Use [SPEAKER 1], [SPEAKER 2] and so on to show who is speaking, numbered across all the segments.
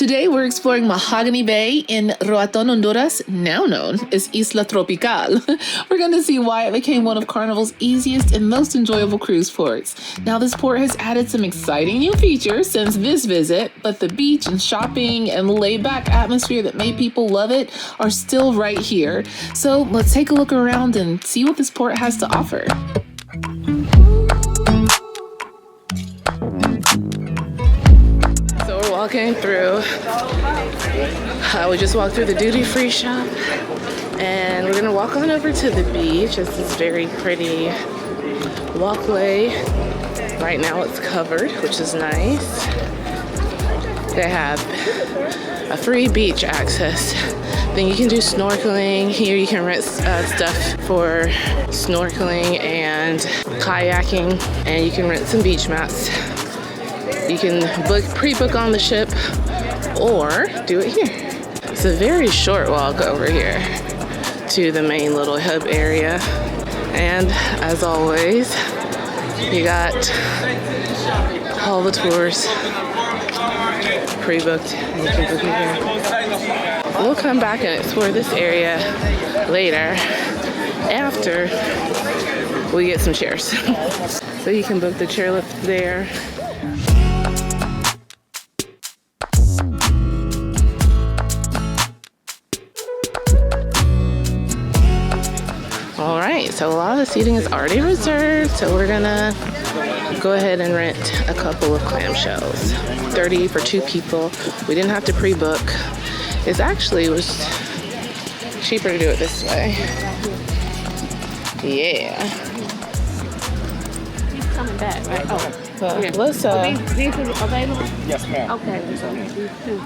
[SPEAKER 1] Today we're exploring Mahogany Bay in Roatan, Honduras, now known as Isla Tropicale. We're going to see why it became one of Carnival's easiest and most enjoyable cruise ports. Now this port has added some exciting new features since this visit, but the beach and shopping and laid-back atmosphere that made people love it are still right here. So let's take a look around and see what this port has to offer. Walking through, we just walked through the duty-free shop, and we're gonna walk on over to the beach. It's this very pretty walkway. Right now it's covered, which is nice. They have a free beach access. Then you can do snorkeling. Here you can rent stuff for snorkeling and kayaking, and you can rent some beach mats. You can pre-book on the ship or do it here. It's a very short walk over here to the main little hub area. And as always, you got all the tours pre-booked. You can book it here. We'll come back and explore this area later after we get some chairs. So you can book the chairlift there. All right, so a lot of the seating is already reserved, so we're gonna go ahead and rent a couple of clamshells. $30 for 2 people. We didn't have to pre-book. It was cheaper to do it this way. Yeah.
[SPEAKER 2] He's coming back, right? Oh,
[SPEAKER 1] Well,
[SPEAKER 2] yeah.
[SPEAKER 1] let's
[SPEAKER 2] These are available?
[SPEAKER 3] Yes, ma'am.
[SPEAKER 2] Okay, these two.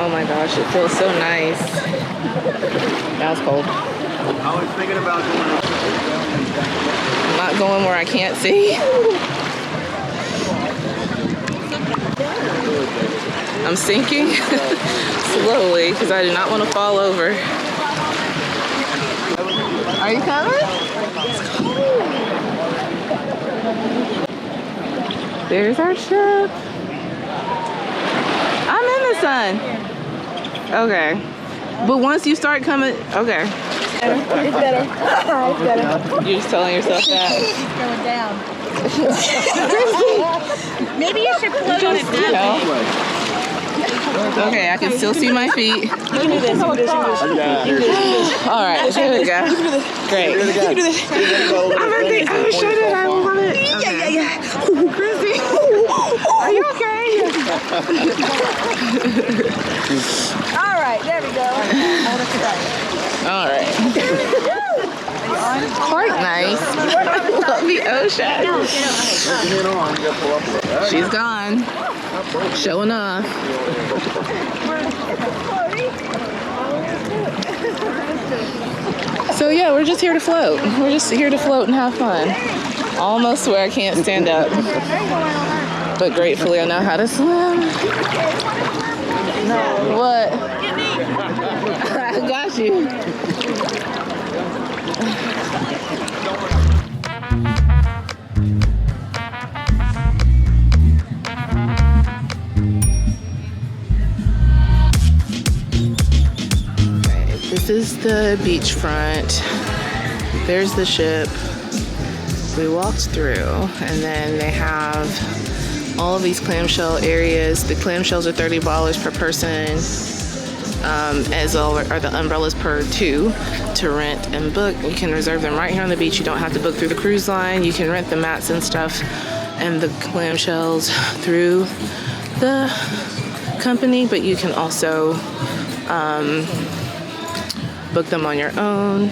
[SPEAKER 1] Oh my gosh, it feels so nice. Now it's cold.
[SPEAKER 3] I was thinking about going.
[SPEAKER 1] I'm not going where I can't see. I'm sinking slowly because I do not want to fall over. Are you coming? There's our ship. I'm in the sun. Okay. But once you start coming, okay.
[SPEAKER 2] It's better. It's better.
[SPEAKER 1] You're just telling yourself that.
[SPEAKER 2] It's going down. Maybe you should float on it that way.
[SPEAKER 1] Okay, I can still see my feet.
[SPEAKER 2] You can do this.
[SPEAKER 1] All right, here we go. Great.
[SPEAKER 2] You can do this.
[SPEAKER 1] I'm sure that I love it. Okay.
[SPEAKER 2] Yeah.
[SPEAKER 1] Chrissy, are you okay?
[SPEAKER 2] All right, there we go.
[SPEAKER 1] All right. Quite nice. Love the ocean. She's gone. Showing off. So yeah, we're just here to float. We're just here to float and have fun. Almost where I can't stand up. But gratefully I know how to swim. No. What? I got you. This is the beachfront. There's the ship. We walked through, and then they have all of these clamshell areas. The clamshells are $30 per person, as well are the umbrellas per 2 to rent and book. You can reserve them right here on the beach. You don't have to book through the cruise line. You can rent the mats and stuff and the clamshells through the company, but you can also book them on your own.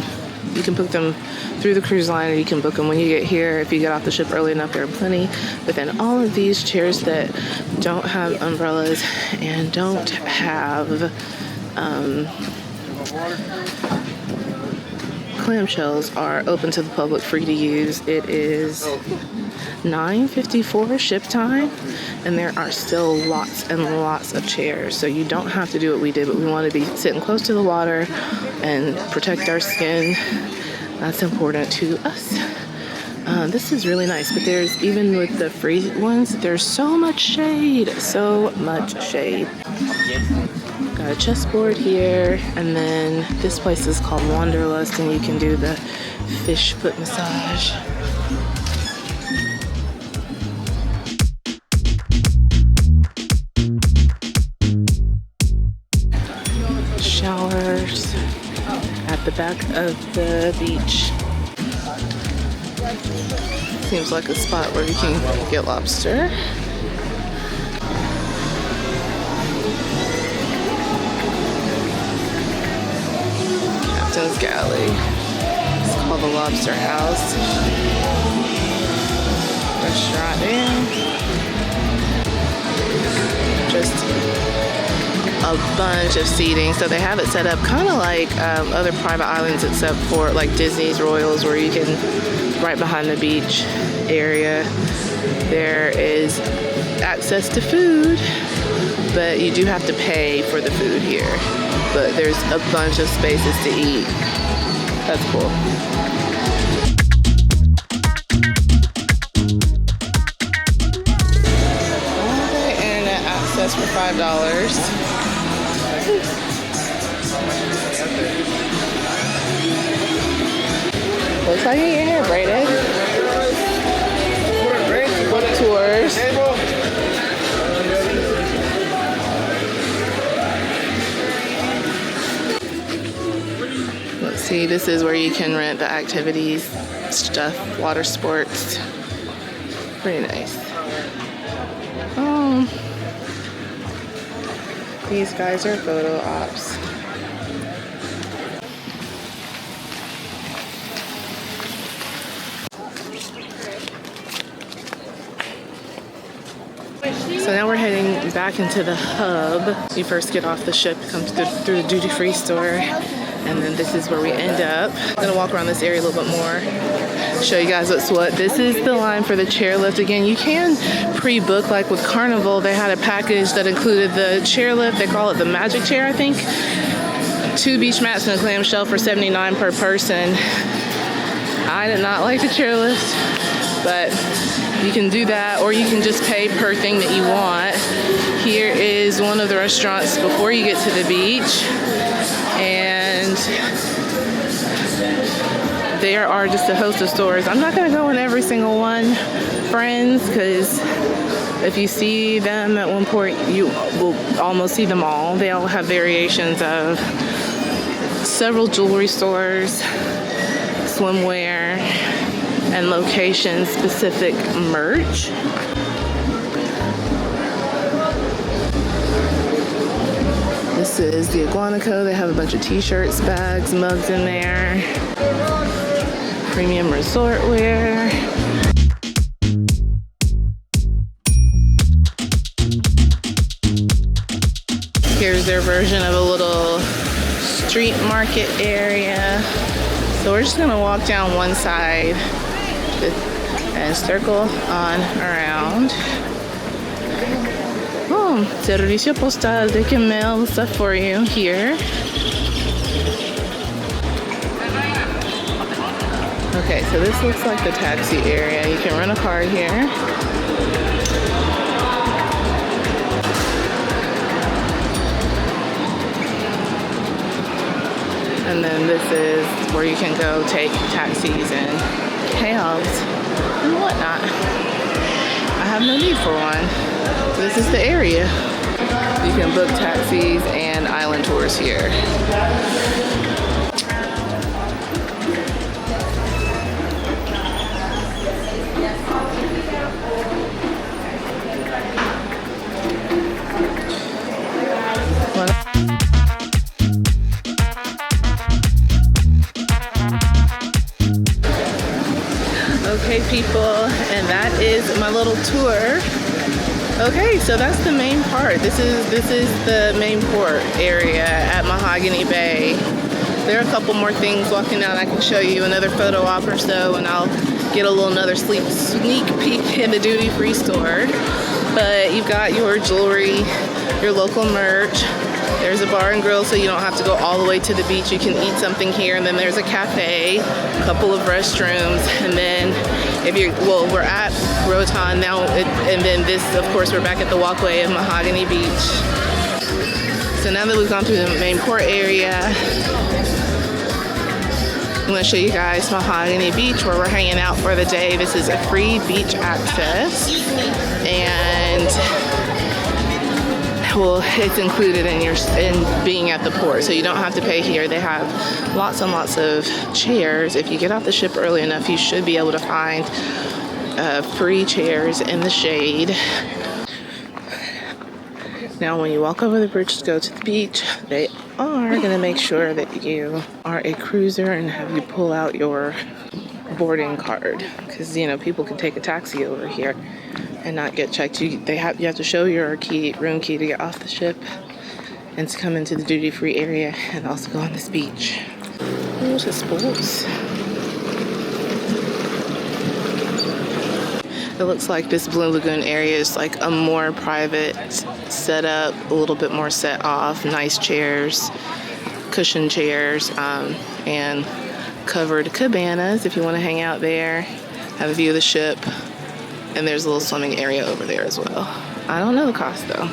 [SPEAKER 1] You can book them through the cruise line, or you can book them when you get here. If you get off the ship early enough, there are plenty. But then all of these chairs that don't have umbrellas and don't clamshells are open to the public, free to use. It is 9:54 ship time, and there are still lots and lots of chairs. So you don't have to do what we did, but we want to be sitting close to the water and protect our skin. That's important to us. This is really nice, but there's, even with the free ones, there's so much shade, so much shade. Got a chessboard here, and then this place is called Wanderlust, and you can do the fish foot massage. Showers at the back of the beach. Seems like a spot where you can get lobster. Captain's Galley. It's called the Lobster House. Restaurant there. Just a bunch of seating. So they have it set up kind of like other private islands, except for like Disney's Royals, where you can, right behind the beach area, there is access to food, but you do have to pay for the food here. But there's a bunch of spaces to eat. That's cool. Okay, internet access for $5. Looks like you get your hair braided. Book tours. Let's see, this is where you can rent the activities stuff, water sports. Pretty nice. These guys are photo ops. So now we're heading back into the hub. You first get off the ship, come through the duty-free store, and then this is where we end up. I'm gonna walk around this area a little bit more, show you guys what's what. This is the line for the chairlift. Again, you can pre-book, like with Carnival, they had a package that included the chairlift. They call it the magic chair, I think. 2 beach mats and a clamshell for $79 per person. I did not like the chairlift, but you can do that, or you can just pay per thing that you want. Here is one of the restaurants before you get to the beach, and there are just a host of stores. I'm not gonna go in every single one, friends, because if you see them at one point, you will almost see them all. They all have variations of several jewelry stores, swimwear, and location-specific merch. This is the Iguanaco. They have a bunch of t-shirts, bags, mugs in there. Premium resort wear. Here's their version of a little street market area. So we're just gonna walk down one side and circle on around. Oh, servicio postal. They can mail stuff for you here. Okay, so this looks like the taxi area. You can rent a car here. And then this is where you can go take taxis and cabs and whatnot. I have no need for one. This is the area. You can book taxis and island tours here. Okay, people, and that is my little tour. Okay, so that's the main part. This is the main port area at Mahogany Bay. There are a couple more things walking out. I can show you another photo op or so, and I'll get another sneak peek in the duty-free store. But you've got your jewelry, your local merch. There's a bar and grill, so you don't have to go all the way to the beach. You can eat something here, and then there's a cafe, a couple of restrooms, and then we're at Roatan now, and then this, of course, we're back at the walkway of Mahogany Beach. So now that we've gone through the main port area, I'm going to show you guys Mahogany Beach, where we're hanging out for the day. This is a free beach access, and well, it's included in being at the port, so you don't have to pay here. They have lots and lots of chairs. If you get off the ship early enough, you should be able to find free chairs in the shade. Now, when you walk over the bridge to go to the beach, they are going to make sure that you are a cruiser and have you pull out your boarding card, because people can take a taxi over here and not get checked. You have to show your room key to get off the ship and to come into the duty-free area and also go on this beach. There's the sports. It looks like this Blue Lagoon area is like a more private setup, a little bit more set off, nice chairs, cushion chairs, and covered cabanas if you want to hang out there, have a view of the ship. And there's a little swimming area over there as well. I don't know the cost though.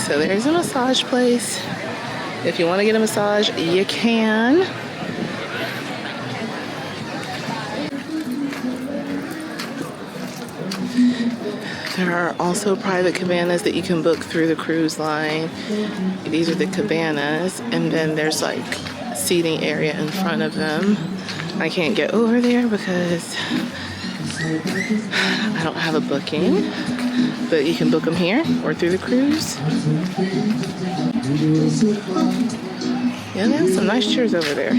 [SPEAKER 1] So there's a massage place. If you want to get a massage, you can. There are also private cabanas that you can book through the cruise line. These are the cabanas, and then there's like seating area in front of them. I can't get over there because I don't have a booking, but you can book them here or through the cruise. Yeah, they have some nice chairs over there.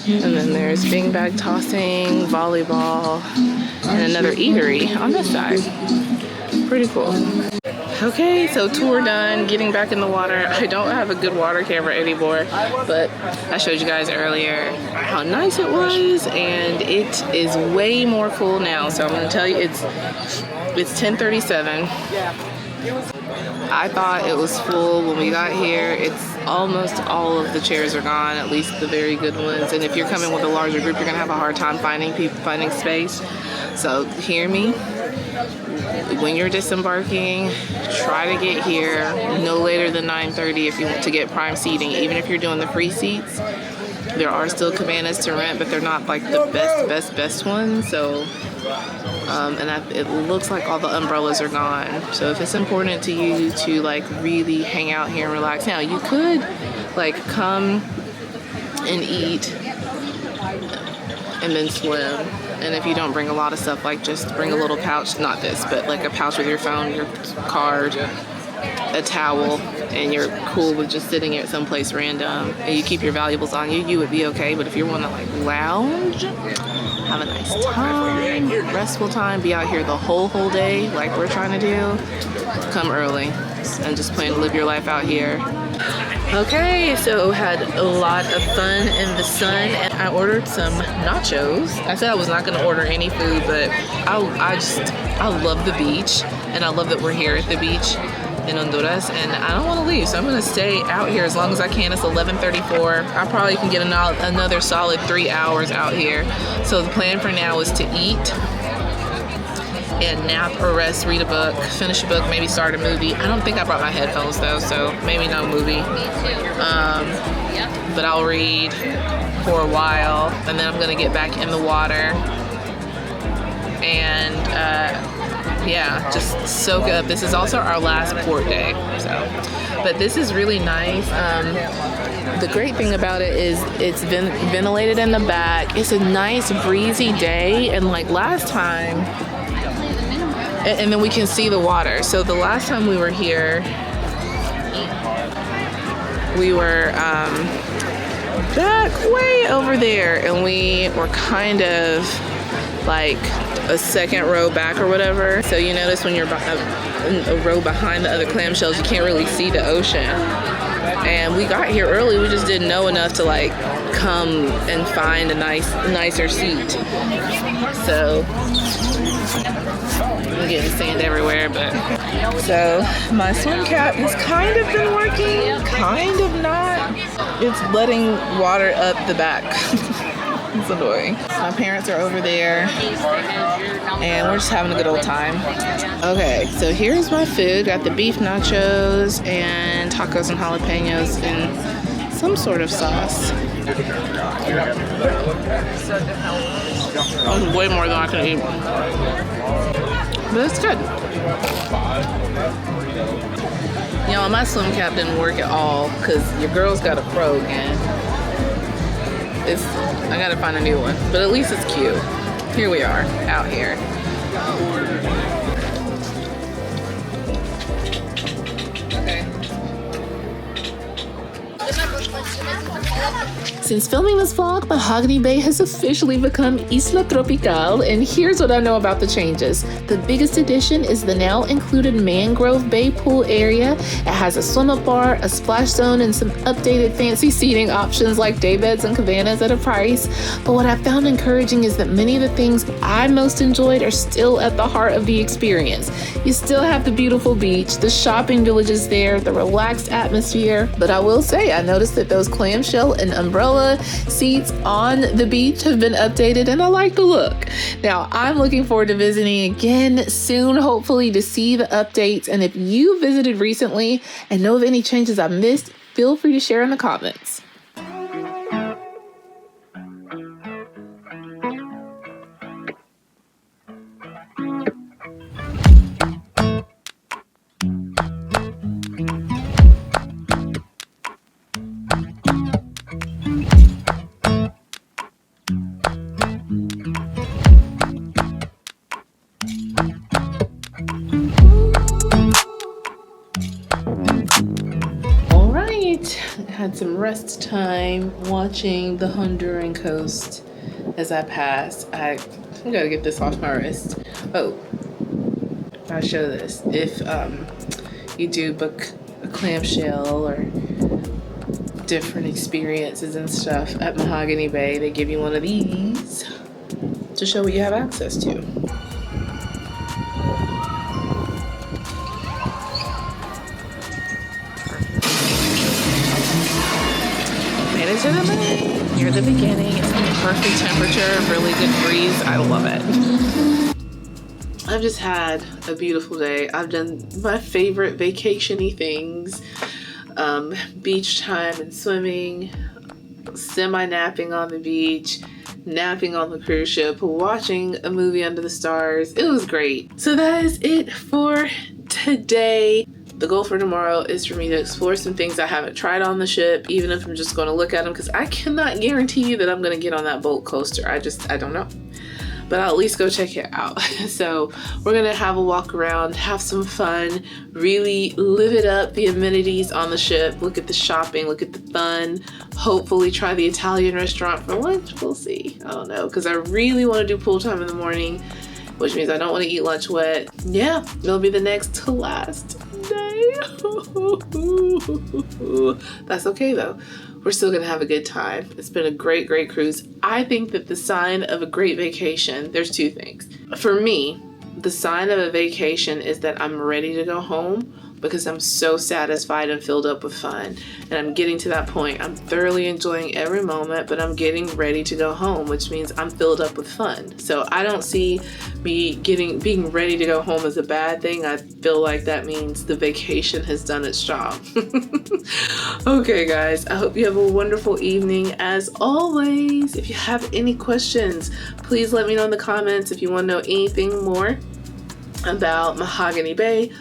[SPEAKER 1] And then there's beanbag tossing, volleyball, and another eatery on this side. Pretty cool. Okay, so tour done, getting back in the water. I don't have a good water camera anymore, but I showed you guys earlier how nice it was, and it is way more full now. So I'm gonna tell you, it's 10:37. I thought it was full when we got here. It's almost all of the chairs are gone, at least the very good ones. And if you're coming with a larger group, you're gonna have a hard time finding space. So hear me. When you're disembarking, try to get here no later than 9:30 if you want to get prime seating. Even if you're doing the free seats, there are still cabanas to rent, but they're not like the best ones. So, it looks like all the umbrellas are gone. So if it's important to you to like really hang out here and relax, now you could like come and eat and then swim. And if you don't bring a lot of stuff, like just bring a little pouch, not this, but like a pouch with your phone, your card, a towel, and you're cool with just sitting at someplace random, and you keep your valuables on you, you would be okay. But if you want to like lounge, have a nice time, restful time, be out here the whole day like we're trying to do, come early and just plan to live your life out here. Okay, so had a lot of fun in the sun, and I ordered some nachos. I said I was not gonna order any food, but I love the beach, and I love that we're here at the beach in Honduras, and I don't want to leave, so I'm gonna stay out here as long as I can. It's 11:34. I probably can get another solid 3 hours out here. So the plan for now is to eat and nap or rest, read a book, finish a book, maybe start a movie. I don't think I brought my headphones though, so maybe no movie. But I'll read for a while, and then I'm gonna get back in the water and yeah, just soak it up. This is also our last port day, so. But this is really nice. The great thing about it is it's been ventilated in the back. It's a nice breezy day, and like last time, and then we can see the water. So the last time we were here, we were back way over there, and we were kind of like a second row back or whatever. So you notice when you're a row behind the other clamshells, you can't really see the ocean. And we got here early. We just didn't know enough to like come and find a nicer seat. So I'm getting sand everywhere, but so my swim cap has kind of been working, kind of not. It's letting water up the back. It's annoying. My parents are over there and we're just having a good old time. Okay, so here's my food. Got the beef nachos and tacos and jalapenos in some sort of sauce. That was way more than I could eat. But it's good. Y'all, my swim cap didn't work at all because your girl's got a pro again. I gotta find a new one, but at least it's cute. Here we are, out here. Okay. Since filming this vlog, Mahogany Bay has officially become Isla Tropicale, and here's what I know about the changes. The biggest addition is the now included Mangrove Bay pool area. It has a swim-up bar, a splash zone, and some updated fancy seating options like day beds and cabanas at a price. But what I found encouraging is that many of the things I most enjoyed are still at the heart of the experience. You still have the beautiful beach, the shopping villages there, the relaxed atmosphere, but I will say I noticed that those clamshell and umbrella seats on the beach have been updated and I like the look. Now I'm looking forward to visiting again soon, hopefully, to see the updates. And if you visited recently and know of any changes I missed, feel free to share in the comments. Had some rest time watching the Honduran coast as I passed. I gotta get this off my wrist. Oh, I'll show this. If you do book a clamshell or different experiences and stuff at Mahogany Bay, they give you one of these to show what you have access to. Near the beginning, it's the perfect temperature, really good breeze. I love it. I've just had a beautiful day. I've done my favorite vacation-y things. Beach time and swimming, semi-napping on the beach, napping on the cruise ship, watching a movie under the stars. It was great. So that is it for today. The goal for tomorrow is for me to explore some things I haven't tried on the ship, even if I'm just going to look at them, because I cannot guarantee you that I'm going to get on that boat coaster. I don't know. But I'll at least go check it out. So we're going to have a walk around, have some fun, really live it up, the amenities on the ship, look at the shopping, look at the fun, hopefully try the Italian restaurant for lunch. We'll see. I don't know, because I really want to do pool time in the morning, which means I don't want to eat lunch wet. Yeah, it'll be the next to last day. That's okay though. We're still gonna have a good time. It's been a great cruise. I think that the sign of a great vacation, there's two things. For me, the sign of a vacation is that I'm ready to go home because I'm so satisfied and filled up with fun. And I'm getting to that point. I'm thoroughly enjoying every moment, but I'm getting ready to go home, which means I'm filled up with fun. So I don't see me being ready to go home as a bad thing. I feel like that means the vacation has done its job. Okay, guys, I hope you have a wonderful evening. As always, if you have any questions, please let me know in the comments. If you want to know anything more about Mahogany Bay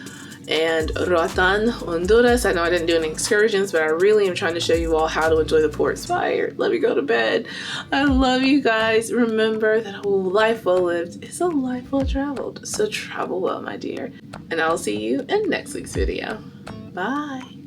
[SPEAKER 1] and Roatan, Honduras. I know I didn't do any excursions, but I really am trying to show you all how to enjoy the port spire. Let me go to bed. I love you guys. Remember that a life well lived is a life well traveled. So travel well, my dear. And I'll see you in next week's video. Bye.